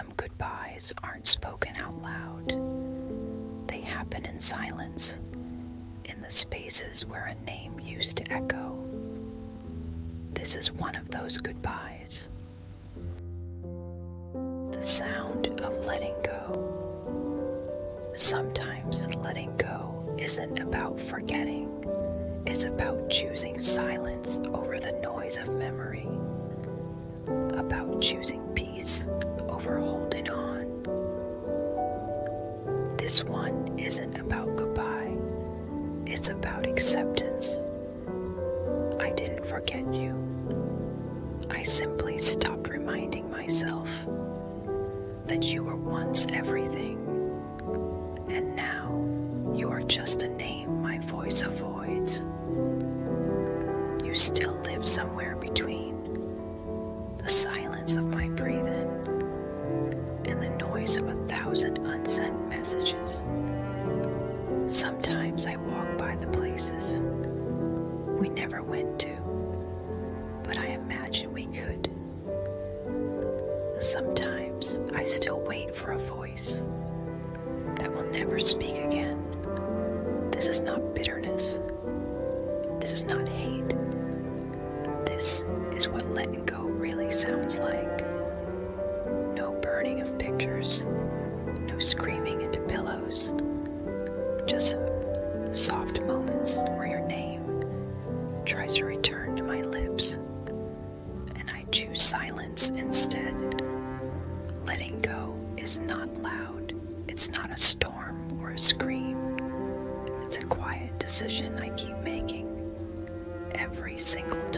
Some goodbyes aren't spoken out loud. They happen in silence, in the spaces where a name used to echo. This is one of those goodbyes. The sound of letting go. Sometimes letting go isn't about forgetting. It's about choosing silence over the noise of memory. About choosing peace over holding on. This one isn't about goodbye. It's about acceptance. I didn't forget you. I simply stopped reminding myself that you were once everything, and now you are just a name my voice avoids. You still live somewhere between the silence of my breathing and the noise of 1,000 unsent messages. Sometimes I walk by the places we never went to, but I imagine we could. Sometimes I still wait for a voice that will never speak again. This is not bitterness. This is not hate. This is what letting go really sounds like. No burning of pictures, no screaming into pillows, just soft moments where your name tries to return to my lips, and I choose silence instead. Letting go is not loud. It's not a storm or a scream. It's a quiet decision I keep making every single